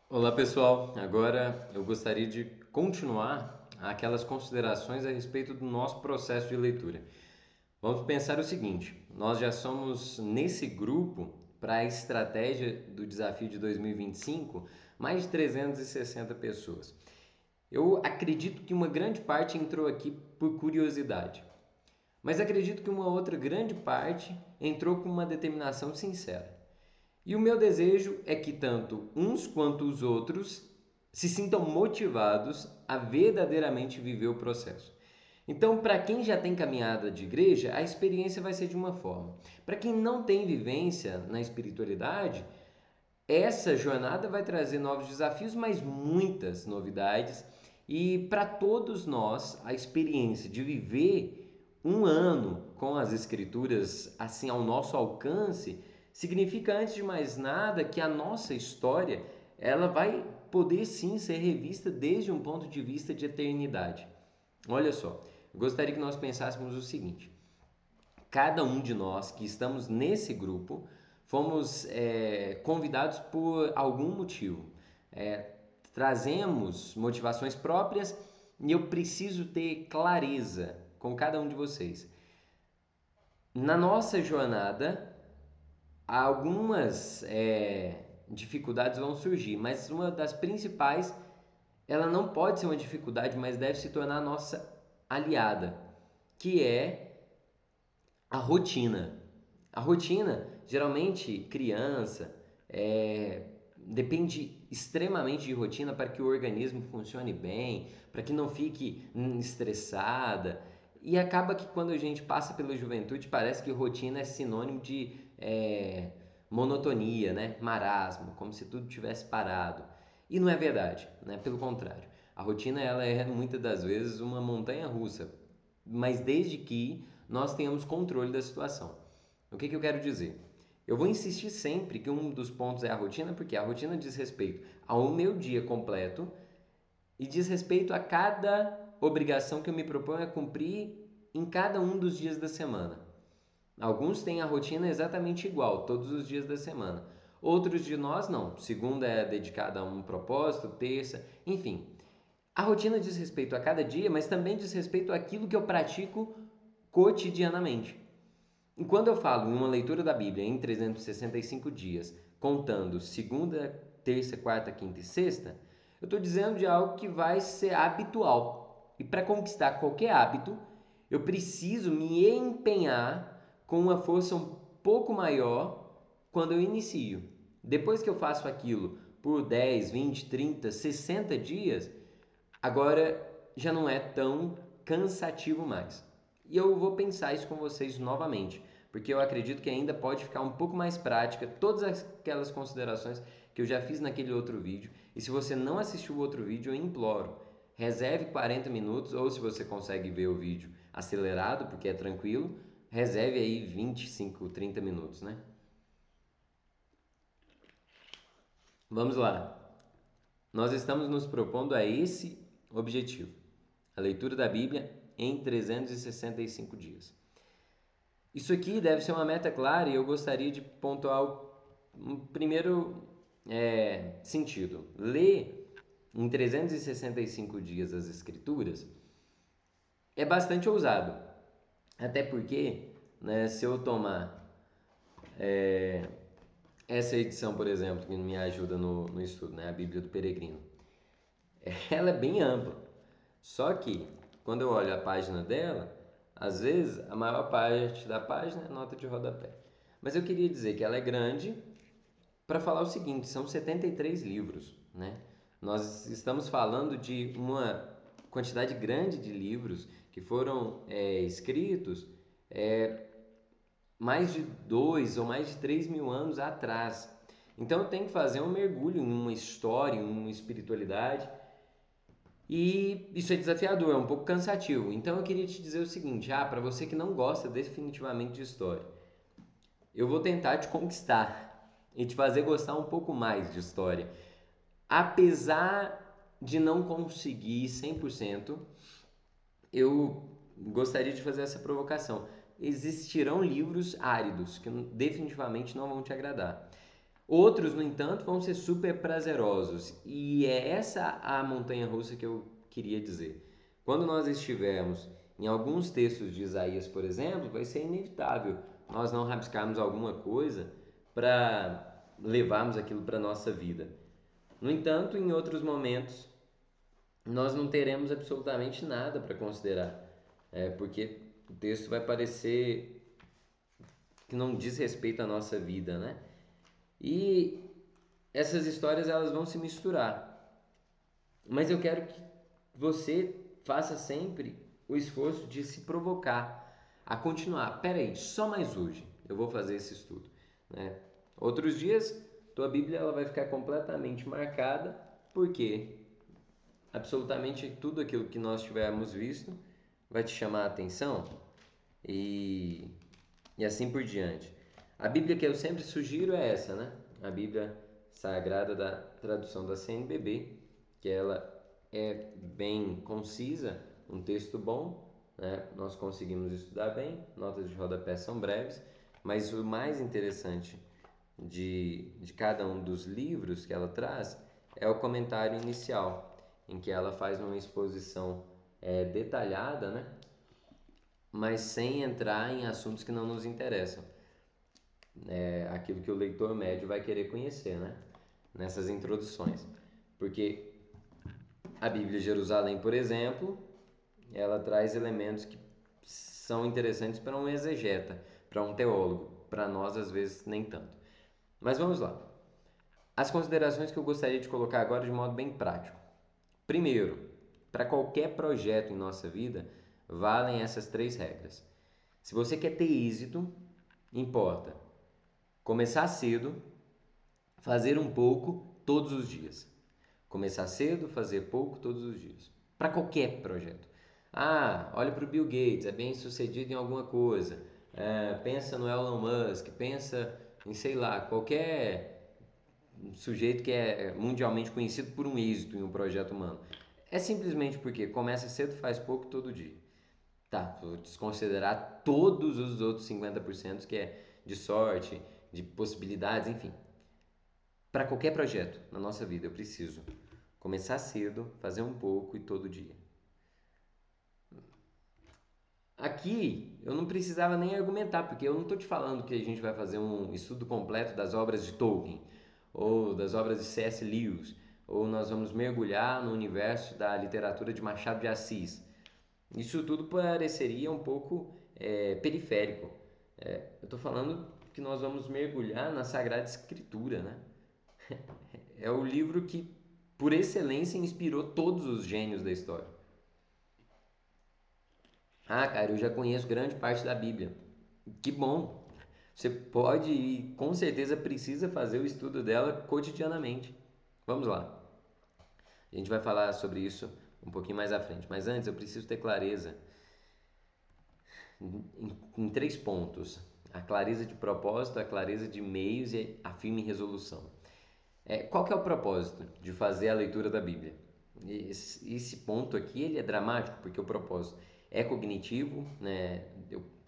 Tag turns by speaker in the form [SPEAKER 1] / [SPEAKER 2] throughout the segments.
[SPEAKER 1] Olá pessoal, agora eu gostaria de continuar aquelas considerações a respeito do nosso processo de leitura. Vamos pensar o seguinte: nós já somos nesse grupo para a estratégia do desafio de 2025 mais de 360 pessoas. Eu acredito que uma grande parte entrou aqui por curiosidade, mas acredito que uma outra grande parte entrou com uma determinação sincera. E o meu desejo é que tanto uns quanto os outros se sintam motivados a verdadeiramente viver o processo. Então, para quem já tem caminhada de igreja, a experiência vai ser de uma forma. Para quem não tem vivência na espiritualidade, essa jornada vai trazer novos desafios, mas muitas novidades. E para todos nós, a experiência de viver um ano com as escrituras assim ao nosso alcance significa, antes de mais nada, que a nossa história ela vai poder sim ser revista desde um ponto de vista de eternidade. Olha só, eu gostaria que nós pensássemos o seguinte: cada um de nós que estamos nesse grupo fomos convidados por algum motivo. É, Trazemos motivações próprias e eu preciso ter clareza com cada um de vocês. Na nossa jornada, algumas dificuldades vão surgir, mas uma das principais, ela não pode ser uma dificuldade, mas deve se tornar a nossa aliada, que é a rotina. A rotina, geralmente criança, depende extremamente de rotina para que o organismo funcione bem, para que não fique estressada. E acaba que quando a gente passa pela juventude, parece que rotina é sinônimo de monotonia, né? Marasmo, como se tudo tivesse parado. E não é verdade, né? Pelo contrário. A rotina ela é muitas das vezes uma montanha russa, mas desde que nós tenhamos controle da situação. O que eu quero dizer? Eu vou insistir sempre que um dos pontos é a rotina, porque a rotina diz respeito ao meu dia completo e diz respeito a cada obrigação que eu me proponho a cumprir em cada um dos dias da semana. Alguns têm a rotina exatamente igual, todos os dias da semana. Outros de nós não. Segunda é dedicada a um propósito, terça, enfim. A rotina diz respeito a cada dia, mas também diz respeito àquilo que eu pratico cotidianamente. E quando eu falo em uma leitura da Bíblia em 365 dias, contando segunda, terça, quarta, quinta e sexta, eu estou dizendo de algo que vai ser habitual. E para conquistar qualquer hábito, eu preciso me empenhar com uma força um pouco maior quando eu inicio. Depois que eu faço aquilo por 10, 20, 30, 60 dias, agora já não é tão cansativo mais. E eu vou pensar isso com vocês novamente, porque eu acredito que ainda pode ficar um pouco mais prática todas aquelas considerações que eu já fiz naquele outro vídeo. E se você não assistiu o outro vídeo, eu imploro, reserve 40 minutos, ou se você consegue ver o vídeo acelerado, porque é tranquilo, reserve aí 25, 30 minutos, né? Vamos lá. Nós estamos nos propondo a esse objetivo: a leitura da Bíblia em 365 dias. Isso aqui deve ser uma meta clara e eu gostaria de pontuar um primeiro sentido. Ler em 365 dias as Escrituras é bastante ousado, até porque, né, se eu tomar essa edição, por exemplo, que me ajuda no estudo, né, a Bíblia do Peregrino, ela é bem ampla. Só que, quando eu olho a página dela, às vezes a maior parte da página é nota de rodapé. Mas eu queria dizer que ela é grande para falar o seguinte: são 73 livros, né? Nós estamos falando de uma quantidade grande de livros que foram escritos mais de 2 ou mais de 3 mil anos atrás. Então eu tenho que fazer um mergulho em uma história, em uma espiritualidade. E isso é desafiador, é um pouco cansativo. Então eu queria te dizer o seguinte: para você que não gosta definitivamente de história, eu vou tentar te conquistar e te fazer gostar um pouco mais de história. Apesar de não conseguir 100%, eu gostaria de fazer essa provocação. Existirão livros áridos que definitivamente não vão te agradar. Outros, no entanto, vão ser super prazerosos. E é essa a montanha-russa que eu queria dizer. Quando nós estivermos em alguns textos de Isaías, por exemplo, vai ser inevitável nós não rabiscarmos alguma coisa para levarmos aquilo para a nossa vida. No entanto, em outros momentos, nós não teremos absolutamente nada para considerar, porque o texto vai parecer que não diz respeito à nossa vida, né? E essas histórias elas vão se misturar. Mas eu quero que você faça sempre o esforço de se provocar a continuar. Peraí, só mais hoje eu vou fazer esse estudo, né? Outros dias, tua Bíblia ela vai ficar completamente marcada, porque absolutamente tudo aquilo que nós tivermos visto vai te chamar a atenção e, e assim por diante. A Bíblia que eu sempre sugiro é essa, né? A Bíblia Sagrada da tradução da CNBB, que ela é bem concisa, um texto bom, né? Nós conseguimos estudar bem, notas de rodapé são breves, mas o mais interessante de cada um dos livros que ela traz é o comentário inicial, em que ela faz uma exposição detalhada, né? Mas sem entrar em assuntos que não nos interessam. É aquilo que o leitor médio vai querer conhecer, né? Nessas introduções. Porque a Bíblia de Jerusalém, por exemplo, ela traz elementos que são interessantes para um exegeta, para um teólogo. Para nós, às vezes, nem tanto. Mas vamos lá. As considerações que eu gostaria de colocar agora de modo bem prático. Primeiro, para qualquer projeto em nossa vida, valem essas 3 regras. Se você quer ter êxito, importa começar cedo, fazer um pouco todos os dias. Começar cedo, fazer pouco todos os dias. Para qualquer projeto. Ah, olha para o Bill Gates, é bem sucedido em alguma coisa. Pensa no Elon Musk, pensa em, sei lá, qualquer sujeito que é mundialmente conhecido por um êxito em um projeto humano. É simplesmente porque começa cedo, faz pouco todo dia. Tá, vou desconsiderar todos os outros 50% que é de sorte, de possibilidades, enfim. Para qualquer projeto na nossa vida, eu preciso começar cedo, fazer um pouco e todo dia. Aqui eu não precisava nem argumentar, porque eu não estou te falando que a gente vai fazer um estudo completo das obras de Tolkien, ou das obras de C.S. Lewis, ou nós vamos mergulhar no universo da literatura de Machado de Assis. Isso tudo pareceria um pouco periférico. Eu estou falando que nós vamos mergulhar na Sagrada Escritura, né? É o livro que, por excelência, inspirou todos os gênios da história. Ah, cara, eu já conheço grande parte da Bíblia. Que bom! Você pode e com certeza precisa fazer o estudo dela cotidianamente. Vamos lá. A gente vai falar sobre isso um pouquinho mais à frente. Mas antes eu preciso ter clareza em 3 pontos: a clareza de propósito, a clareza de meios e a firme resolução. Qual que é o propósito de fazer a leitura da Bíblia? Esse ponto aqui ele é dramático porque o propósito é cognitivo, né?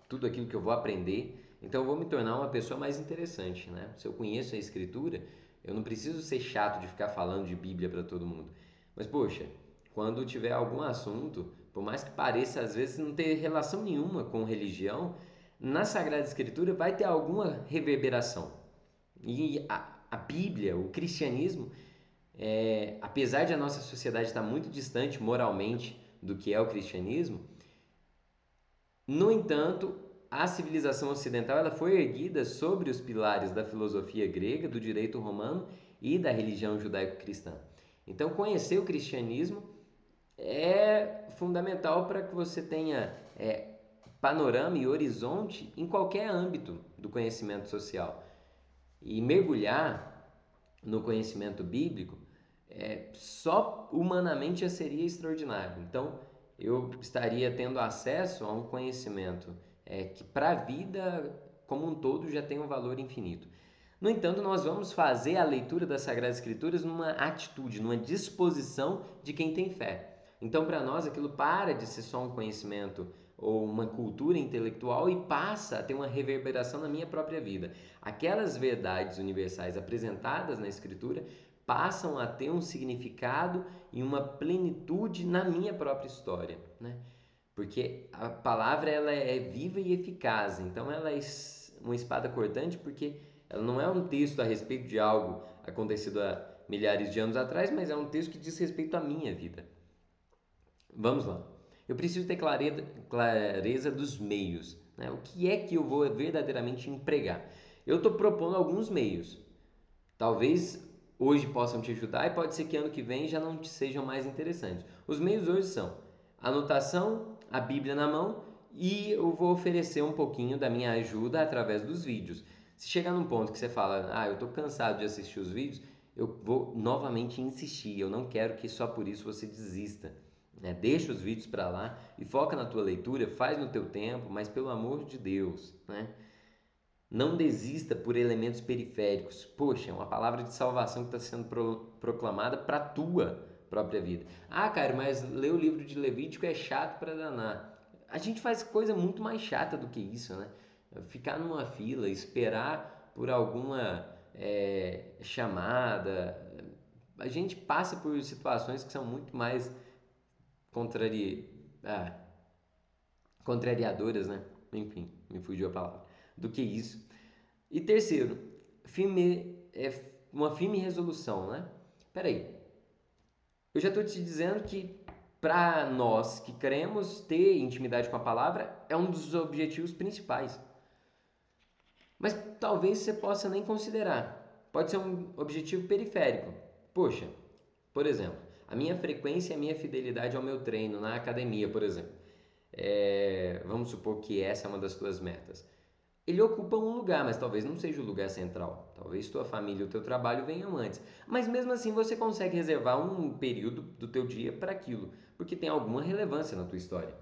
[SPEAKER 1] Tudo aquilo que eu vou aprender, então eu vou me tornar uma pessoa mais interessante, né? Se eu conheço a Escritura, eu não preciso ser chato de ficar falando de Bíblia para todo mundo. Mas poxa, quando tiver algum assunto, por mais que pareça às vezes não ter relação nenhuma com religião, na Sagrada Escritura vai ter alguma reverberação. E a Bíblia, o cristianismo, apesar de a nossa sociedade estar muito distante moralmente do que é o cristianismo, no entanto, a civilização ocidental ela foi erguida sobre os pilares da filosofia grega, do direito romano e da religião judaico-cristã. Então, conhecer o cristianismo é fundamental para que você tenha panorama e horizonte em qualquer âmbito do conhecimento social. E mergulhar no conhecimento bíblico só humanamente já seria extraordinário. Então, eu estaria tendo acesso a um conhecimento que para a vida como um todo já tem um valor infinito. No entanto, nós vamos fazer a leitura das Sagradas Escrituras numa atitude, numa disposição de quem tem fé. Então, para nós, aquilo para de ser só um conhecimento ou uma cultura intelectual e passa a ter uma reverberação na minha própria vida. Aquelas verdades universais apresentadas na Escritura passam a ter um significado e uma plenitude na minha própria história, né? Porque a palavra ela é viva e eficaz, então ela é uma espada cortante porque ela não é um texto a respeito de algo acontecido há milhares de anos atrás, mas é um texto que diz respeito à minha vida. Vamos lá. Eu preciso ter clareza dos meios, né? O que é que eu vou verdadeiramente empregar? Eu estou propondo alguns meios. Talvez hoje possam te ajudar e pode ser que ano que vem já não te sejam mais interessantes. Os meios hoje são anotação, a Bíblia na mão e eu vou oferecer um pouquinho da minha ajuda através dos vídeos. Se chegar num ponto que você fala, eu estou cansado de assistir os vídeos, eu vou novamente insistir. Eu não quero que só por isso você desista. Né? Deixa os vídeos para lá e foca na tua leitura, faz no teu tempo, mas pelo amor de Deus, né? Não desista por elementos periféricos. Poxa, é uma palavra de salvação que está sendo proclamada para a tua própria vida. Cara, mas ler o livro de Levítico é chato para danar. A gente faz coisa muito mais chata do que isso, né? Ficar numa fila, esperar por alguma chamada. A gente passa por situações que são muito mais contrari... ah, contrariadoras, né? Enfim, me fugiu a palavra. Do que isso. E terceiro, uma firme resolução, né? Peraí, eu já estou te dizendo que para nós que queremos ter intimidade com a palavra é um dos objetivos principais. Mas talvez você possa nem considerar. Pode ser um objetivo periférico. Poxa, por exemplo, a minha frequência e a minha fidelidade ao meu treino na academia, por exemplo. Vamos supor que essa é uma das tuas metas. Ele ocupa um lugar, mas talvez não seja o lugar central. Talvez tua família e o teu trabalho venham antes. Mas mesmo assim você consegue reservar um período do teu dia para aquilo, porque tem alguma relevância na tua história.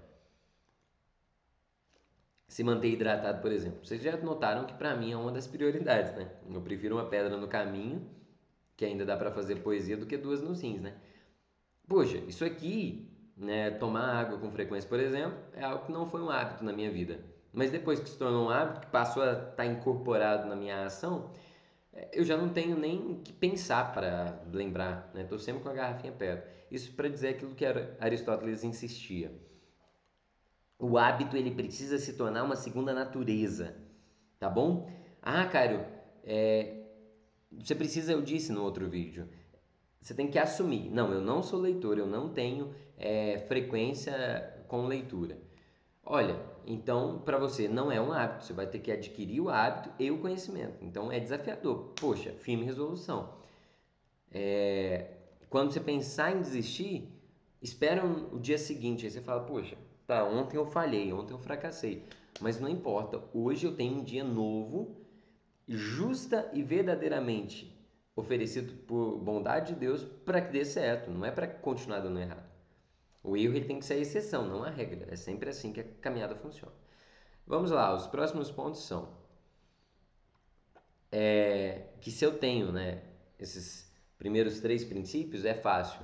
[SPEAKER 1] Se manter hidratado, por exemplo. Vocês já notaram que para mim é uma das prioridades, né? Eu prefiro uma pedra no caminho, que ainda dá para fazer poesia, do que duas nos rins, né? Poxa, isso aqui, né, tomar água com frequência, por exemplo, é algo que não foi um hábito na minha vida. Mas depois que se tornou um hábito, que passou a estar incorporado na minha ação, eu já não tenho nem que pensar para lembrar, né? Estou sempre com a garrafinha perto. Isso para dizer aquilo que Aristóteles insistia. O hábito ele precisa se tornar uma segunda natureza, tá bom? Caio, você precisa, eu disse no outro vídeo, você tem que assumir. Não, eu não sou leitor, eu não tenho frequência com leitura. Olha, então para você não é um hábito, você vai ter que adquirir o hábito e o conhecimento. Então é desafiador. Poxa, firme resolução. Quando você pensar em desistir, espera o dia seguinte. Aí você fala, poxa, tá, ontem eu falhei, ontem eu fracassei. Mas não importa, hoje eu tenho um dia novo, justa e verdadeiramente oferecido por bondade de Deus para que dê certo, não é para continuar dando errado. O erro ele tem que ser a exceção, não a regra. É sempre assim que a caminhada funciona. Vamos lá, os próximos pontos são que se eu tenho, né, esses primeiros três princípios, é fácil.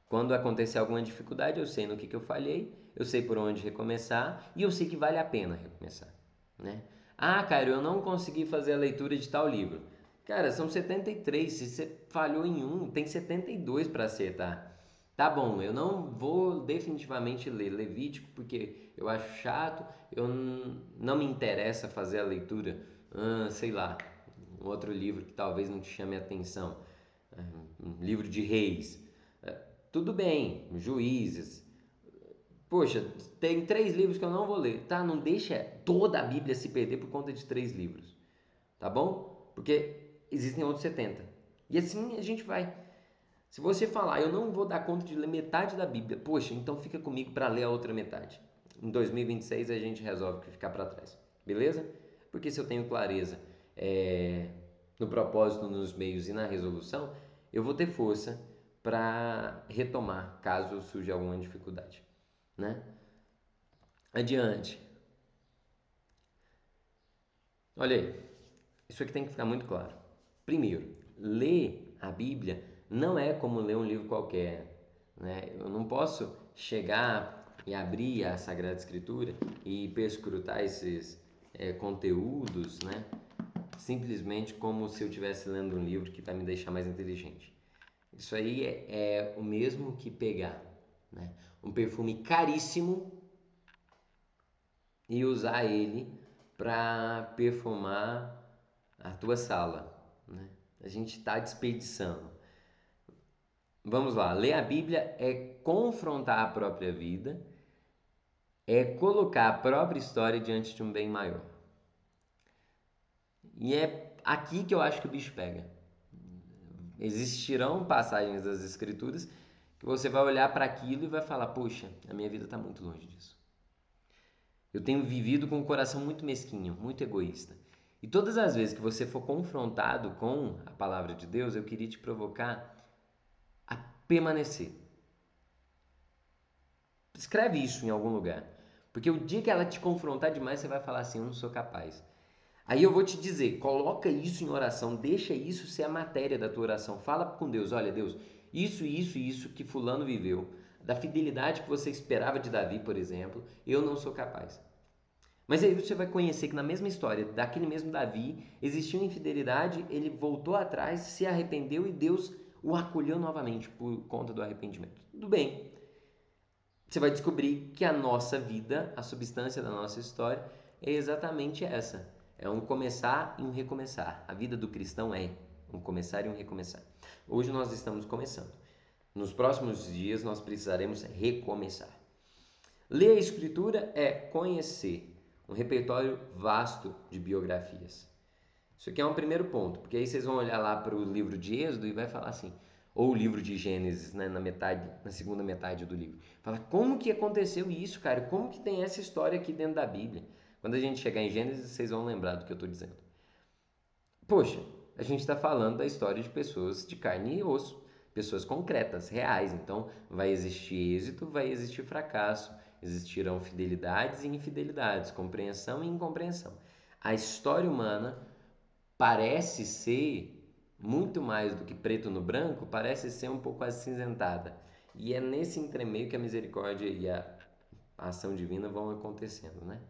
[SPEAKER 1] Quando acontecer alguma dificuldade, eu sei no que eu falhei, eu sei por onde recomeçar e eu sei que vale a pena recomeçar, né? Cara, eu não consegui fazer a leitura de tal livro. Cara, são 73. Se você falhou em um, tem 72 para acertar. Tá bom, eu não vou definitivamente ler Levítico porque eu acho chato, não me interessa fazer a leitura, sei lá, um outro livro que talvez não te chame a atenção, um livro de reis. Tudo bem, Juízes. Poxa, tem 3 livros que eu não vou ler, tá? Não deixa toda a Bíblia se perder por conta de 3 livros, tá bom? Porque existem outros 70. E assim a gente vai. Se você falar, eu não vou dar conta de ler metade da Bíblia, poxa, então fica comigo para ler a outra metade. Em 2026 a gente resolve ficar para trás, beleza? Porque se eu tenho clareza no propósito, nos meios e na resolução, eu vou ter força para retomar caso surja alguma dificuldade, né? Adiante. Olha aí, isso aqui tem que ficar muito claro. Primeiro, ler a Bíblia não é como ler um livro qualquer, né? Eu não posso chegar e abrir a Sagrada Escritura e perscrutar esses conteúdos, né? Simplesmente como se eu estivesse lendo um livro que vai me deixar mais inteligente. Isso aí é o mesmo que pegar, né, um perfume caríssimo e usar ele para perfumar a tua sala, né? A gente está desperdiçando. Vamos lá, ler a Bíblia é confrontar a própria vida, é colocar a própria história diante de um bem maior. E é aqui que eu acho que o bicho pega. Existirão passagens das Escrituras que você vai olhar para aquilo e vai falar: poxa, a minha vida está muito longe disso. Eu tenho vivido com um coração muito mesquinho, muito egoísta. E todas as vezes que você for confrontado com a palavra de Deus, eu queria te provocar a permanecer. Escreve isso em algum lugar. Porque o dia que ela te confrontar demais, você vai falar assim: eu não sou capaz. Aí eu vou te dizer, coloca isso em oração, deixa isso ser a matéria da tua oração. Fala com Deus: olha, Deus, isso que fulano viveu, da fidelidade que você esperava de Davi, por exemplo, eu não sou capaz. Mas aí você vai conhecer que na mesma história daquele mesmo Davi existiu infidelidade, ele voltou atrás, se arrependeu e Deus o acolheu novamente por conta do arrependimento. Tudo bem. Você vai descobrir que a nossa vida, a substância da nossa história é exatamente essa. É um começar e um recomeçar. A vida do cristão é um começar e um recomeçar. Hoje nós estamos começando. Nos próximos dias nós precisaremos recomeçar. Ler a Escritura é conhecer um repertório vasto de biografias. Isso aqui é um primeiro ponto, porque aí vocês vão olhar lá para o livro de Êxodo e vai falar assim, ou o livro de Gênesis, né, na segunda metade do livro. Fala, como que aconteceu isso, cara? Como que tem essa história aqui dentro da Bíblia? Quando a gente chegar em Gênesis, vocês vão lembrar do que eu estou dizendo. Poxa, a gente está falando da história de pessoas de carne e osso, pessoas concretas, reais. Então, vai existir êxito, vai existir fracasso, existirão fidelidades e infidelidades, compreensão e incompreensão. A história humana parece ser muito mais do que preto no branco, parece ser um pouco acinzentada. E é nesse entremeio que a misericórdia e a ação divina vão acontecendo, né?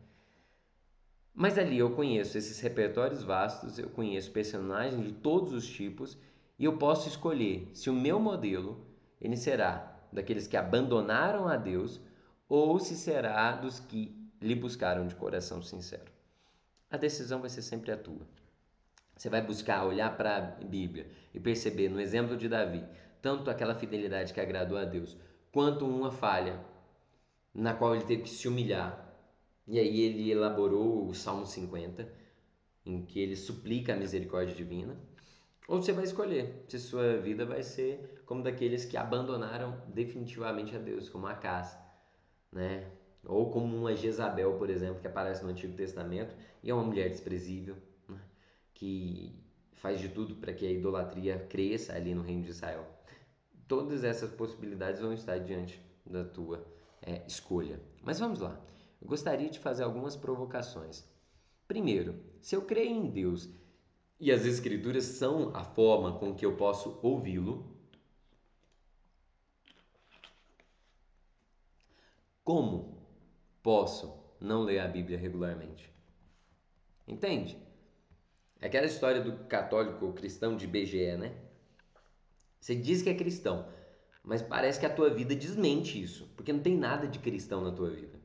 [SPEAKER 1] Mas ali eu conheço esses repertórios vastos, eu conheço personagens de todos os tipos e eu posso escolher se o meu modelo ele será daqueles que abandonaram a Deus ou se será dos que lhe buscaram de coração sincero. A decisão vai ser sempre a tua. Você vai buscar olhar para a Bíblia e perceber no exemplo de Davi, tanto aquela fidelidade que agradou a Deus, quanto uma falha na qual ele teve que se humilhar. E aí ele elaborou o Salmo 50, em que ele suplica a misericórdia divina. Ou você vai escolher se sua vida vai ser como daqueles que abandonaram definitivamente a Deus, como Acás, né? Ou como uma Jezabel, por exemplo, que aparece no Antigo Testamento e é uma mulher desprezível, né? Que faz de tudo para que a idolatria cresça ali no reino de Israel. Todas essas possibilidades vão estar diante da tua escolha. Mas vamos lá. Eu gostaria de fazer algumas provocações. Primeiro, se eu creio em Deus e as Escrituras são a forma com que eu posso ouvi-lo, como posso não ler a Bíblia regularmente? Entende? É aquela história do católico ou cristão de BGE, né? Você diz que é cristão, mas parece que a tua vida desmente isso, porque não tem nada de cristão na tua vida,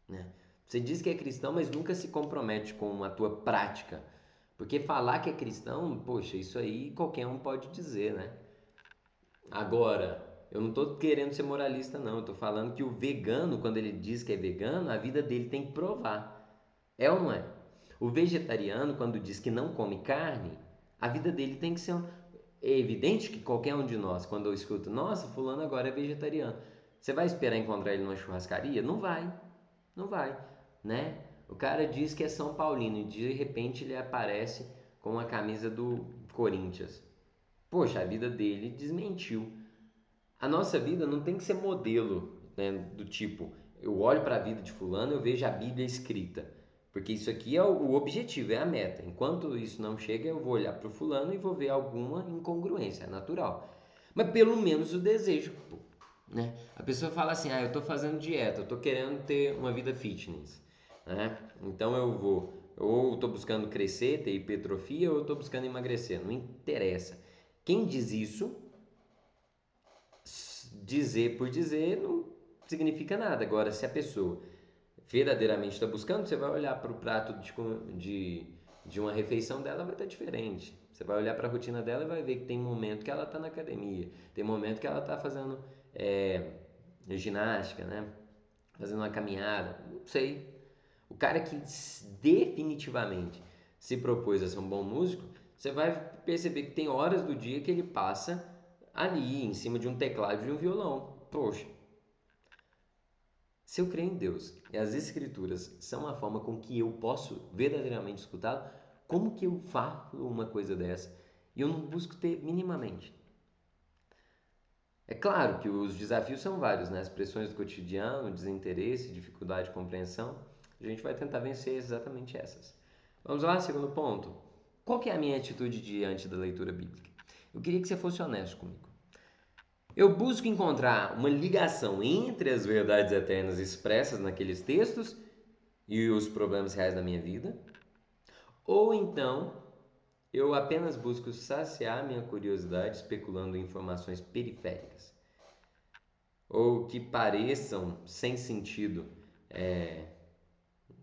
[SPEAKER 1] né? Você diz que é cristão, mas nunca se compromete com a tua prática, porque falar que é cristão, poxa, isso aí qualquer um pode dizer, né? Agora, eu não estou querendo ser moralista, não. Eu estou falando que o vegano, quando ele diz que é vegano, a vida dele tem que provar. É ou não é? O vegetariano, quando diz que não come carne, a vida dele tem que ser. É evidente que qualquer um de nós, quando eu escuto, nossa, fulano agora é vegetariano, você vai esperar encontrar ele numa churrascaria? Não vai, não vai, né? O cara diz que é São Paulino e de repente ele aparece com a camisa do Corinthians. Poxa, a vida dele desmentiu. A nossa vida não tem que ser modelo, né, do tipo, eu olho para a vida de fulano, eu vejo a Bíblia escrita. Porque isso aqui é o objetivo, é a meta. Enquanto isso não chega, eu vou olhar para o fulano e vou ver alguma incongruência, é natural. Mas pelo menos o desejo. Pô, né? A pessoa fala assim, eu estou fazendo dieta, eu estou querendo ter uma vida fitness, né? Então eu vou, ou estou buscando crescer, ter hipertrofia, ou estou buscando emagrecer, não interessa. Quem diz isso, dizer por dizer, não significa nada. Agora, se a pessoa verdadeiramente está buscando, você vai olhar para o prato de uma refeição dela, vai estar diferente. Você vai olhar para a rotina dela e vai ver que tem momento que ela está na academia, tem momento que ela está fazendo ginástica, né? Fazendo uma caminhada, não sei. O cara que definitivamente se propôs a ser um bom músico, você vai perceber que tem horas do dia que ele passa ali em cima de um teclado e de um violão. Poxa, se eu creio em Deus e as Escrituras são a forma com que eu posso verdadeiramente escutá-lo, como que eu falo uma coisa dessa e eu não busco ter minimamente? É claro que os desafios são vários, né? As pressões do cotidiano, desinteresse, dificuldade de compreensão. A gente vai tentar vencer exatamente essas. Vamos lá, segundo ponto. Qual que é a minha atitude diante da leitura bíblica? Eu queria que você fosse honesto comigo. Eu busco encontrar uma ligação entre as verdades eternas expressas naqueles textos e os problemas reais da minha vida, ou então eu apenas busco saciar minha curiosidade especulando em informações periféricas ou que pareçam sem sentido, é,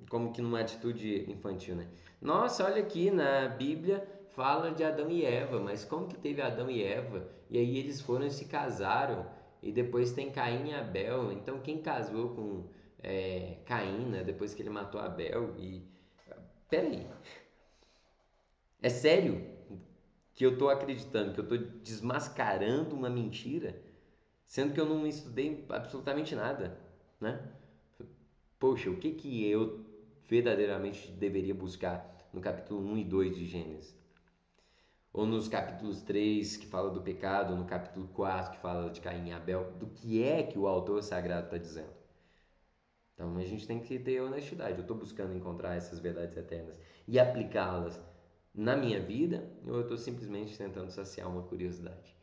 [SPEAKER 1] como que numa atitude infantil, né? Nossa, olha aqui na Bíblia fala de Adão e Eva, mas como que teve Adão e Eva? E aí eles foram e se casaram e depois tem Caim e Abel. Então quem casou com Caim, né? Depois que ele matou Abel? E peraí, é sério que eu estou acreditando, que eu estou desmascarando uma mentira, sendo que eu não estudei absolutamente nada, né? Poxa, o que que eu verdadeiramente deveria buscar no capítulo 1 e 2 de Gênesis? Ou nos capítulos 3 que fala do pecado, ou no capítulo 4 que fala de Caim e Abel, do que é que o autor sagrado está dizendo? Então a gente tem que ter honestidade. Eu estou buscando encontrar essas verdades eternas e aplicá-las na minha vida, ou eu estou simplesmente tentando saciar uma curiosidade?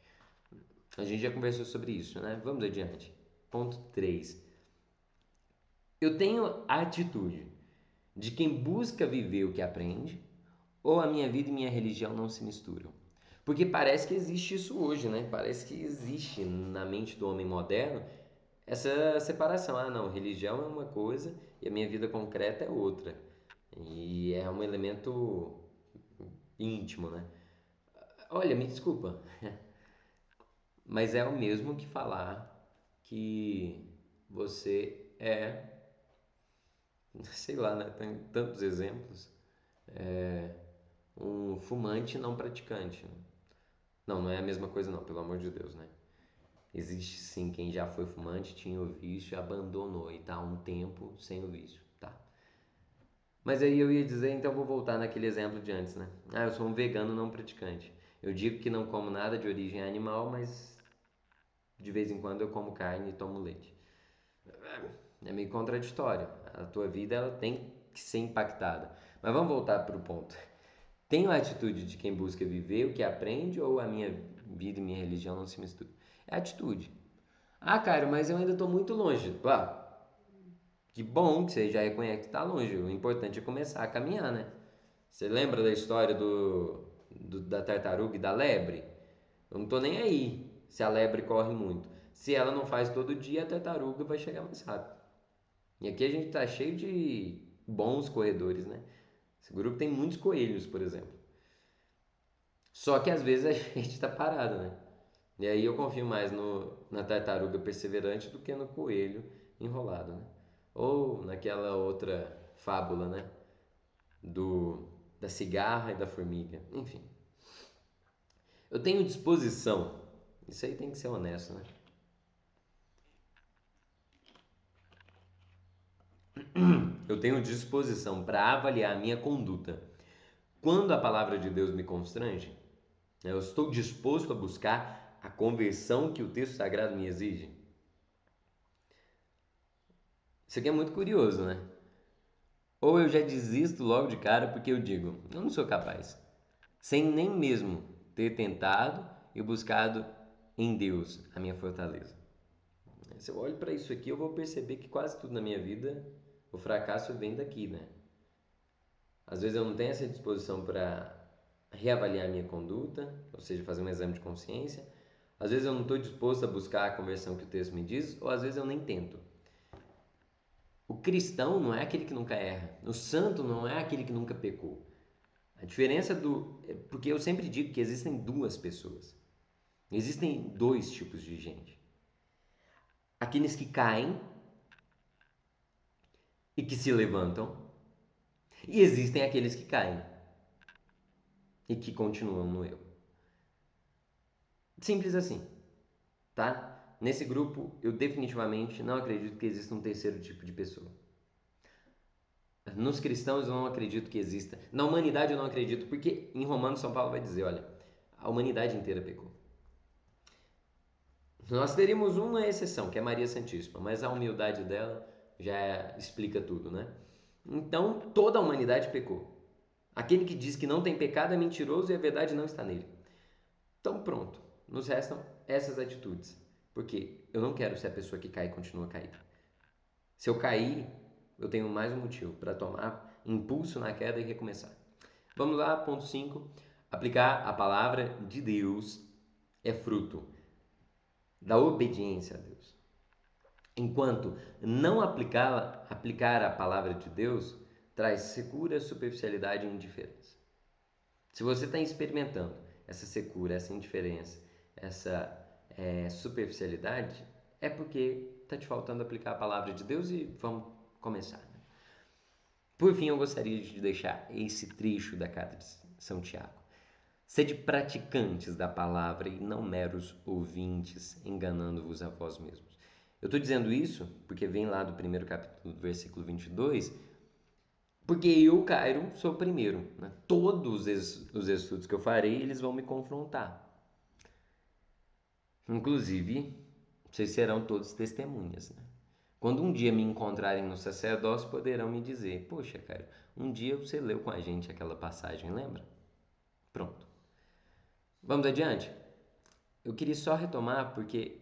[SPEAKER 1] A gente já conversou sobre isso, né? Vamos adiante. Ponto 3. Eu tenho a atitude de quem busca viver o que aprende, ou a minha vida e minha religião não se misturam? Porque parece que existe isso hoje, né? Parece que existe na mente do homem moderno essa separação. Ah, não, religião é uma coisa e a minha vida concreta é outra. E é um elemento íntimo, né? Olha, me desculpa, mas é o mesmo que falar que você sei lá, né? Tem tantos exemplos. Um fumante não praticante. Não, não é a mesma coisa não, pelo amor de Deus, né? Existe sim quem já foi fumante, tinha o vício, abandonou e tá há um tempo sem o vício, tá? Mas aí eu ia dizer, então vou voltar naquele exemplo de antes, né? Eu sou um vegano não praticante. Eu digo que não como nada de origem animal, mas de vez em quando eu como carne e tomo leite. É meio contraditório. A tua vida ela tem que ser impactada. Mas vamos voltar para o ponto. Tenho a atitude de quem busca viver o que aprende ou a minha vida e minha religião não se misturam? É a atitude. Ah, cara, mas eu ainda estou muito longe. Que bom que você já reconhece que está longe. O importante é começar a caminhar, né? Você lembra da história da tartaruga e da lebre? Eu não estou nem aí se a lebre corre muito. Se ela não faz todo dia, a tartaruga vai chegar mais rápido. E aqui a gente está cheio de bons corredores, né? Esse grupo tem muitos coelhos, por exemplo. Só que às vezes a gente está parado, né? E aí eu confio mais na tartaruga perseverante do que no coelho enrolado, né? Ou naquela outra fábula, né? Do, da cigarra e da formiga. Enfim. Eu tenho disposição. Isso aí tem que ser honesto, né? Eu tenho disposição para avaliar a minha conduta. Quando a palavra de Deus me constrange, eu estou disposto a buscar a conversão que o texto sagrado me exige. Isso aqui é muito curioso, né? Ou eu já desisto logo de cara porque eu digo, eu não sou capaz, sem nem mesmo ter tentado e buscado em Deus a minha fortaleza. Se eu olho para isso aqui, eu vou perceber que quase tudo na minha vida, o fracasso vem daqui, né? Às vezes eu não tenho essa disposição para reavaliar a minha conduta, ou seja, fazer um exame de consciência. Às vezes eu não estou disposto a buscar a conversão que o texto me diz, ou às vezes eu nem tento. O cristão não é aquele que nunca erra. O santo não é aquele que nunca pecou. A diferença do... Porque eu sempre digo que existem duas pessoas. Existem dois tipos de gente. Aqueles que caem e que se levantam. E existem aqueles que caem e que continuam no erro. Simples assim, tá? Nesse grupo, eu definitivamente não acredito que exista um terceiro tipo de pessoa. Nos cristãos eu não acredito que exista. Na humanidade eu não acredito, porque em Romanos São Paulo vai dizer, olha, a humanidade inteira pecou. Nós teríamos uma exceção, que é Maria Santíssima, mas a humildade dela já explica tudo, né? Então, toda a humanidade pecou. Aquele que diz que não tem pecado é mentiroso e a verdade não está nele. Então, pronto. Nos restam essas atitudes. Porque eu não quero ser a pessoa que cai e continua caída. Se eu cair, eu tenho mais um motivo para tomar impulso na queda e recomeçar. Vamos lá, ponto 5. Aplicar a palavra de Deus é fruto da obediência a Deus. Enquanto não aplicar a palavra de Deus traz secura, superficialidade e indiferença. Se você está experimentando essa secura, essa indiferença, essa superficialidade, é porque está te faltando aplicar a palavra de Deus e vamos começar. Né? Por fim, eu gostaria de deixar esse trecho da carta de São Tiago. Sede praticantes da palavra e não meros ouvintes, enganando-vos a vós mesmos. Eu estou dizendo isso porque vem lá do primeiro capítulo, do versículo 22, porque eu, Cairo, sou o primeiro. Né? Todos os estudos que eu farei, eles vão me confrontar. Inclusive, vocês serão todos testemunhas. Né? Quando um dia me encontrarem no sacerdócio, poderão me dizer: poxa, Cairo, um dia você leu com a gente aquela passagem, lembra? Pronto. Vamos adiante? Eu queria só retomar porque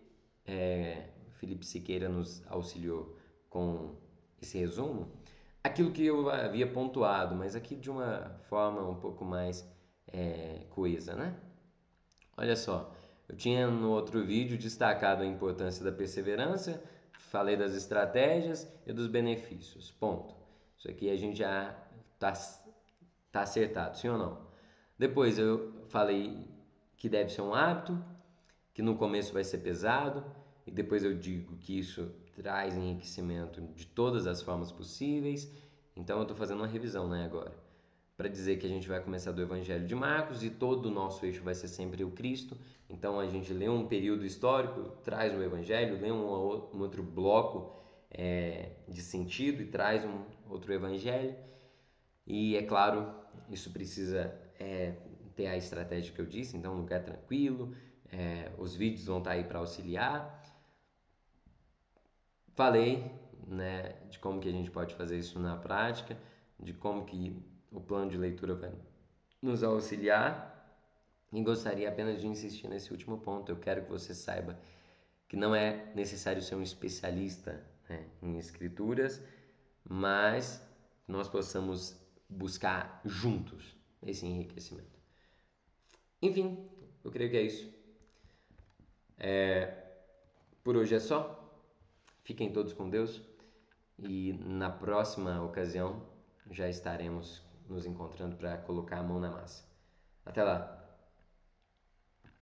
[SPEAKER 1] Felipe Siqueira nos auxiliou com esse resumo, aquilo que eu havia pontuado, mas aqui de uma forma um pouco mais coesa, né? Olha só, eu tinha no outro vídeo destacado a importância da perseverança, falei das estratégias e dos benefícios, ponto. Isso aqui a gente já tá acertado, sim ou não? Depois eu falei que deve ser um hábito, que no começo vai ser pesado, e depois eu digo que isso traz enriquecimento de todas as formas possíveis. Então eu estou fazendo uma revisão, né, agora, para dizer que a gente vai começar do Evangelho de Marcos e todo o nosso eixo vai ser sempre o Cristo. Então a gente lê um período histórico, traz o Evangelho, lê um outro bloco de sentido e traz um outro Evangelho. E é claro, isso precisa ter a estratégia que eu disse, então um lugar tranquilo, os vídeos vão estar aí para auxiliar. Falei, né, de como que a gente pode fazer isso na prática, de como que o plano de leitura vai nos auxiliar. E gostaria apenas de insistir nesse último ponto. Eu quero que você saiba que não é necessário ser um especialista, né, em escrituras, mas nós possamos buscar juntos esse enriquecimento. Enfim, eu creio que é isso. Por hoje é só. Fiquem todos com Deus e na próxima ocasião já estaremos nos encontrando para colocar a mão na massa. Até lá!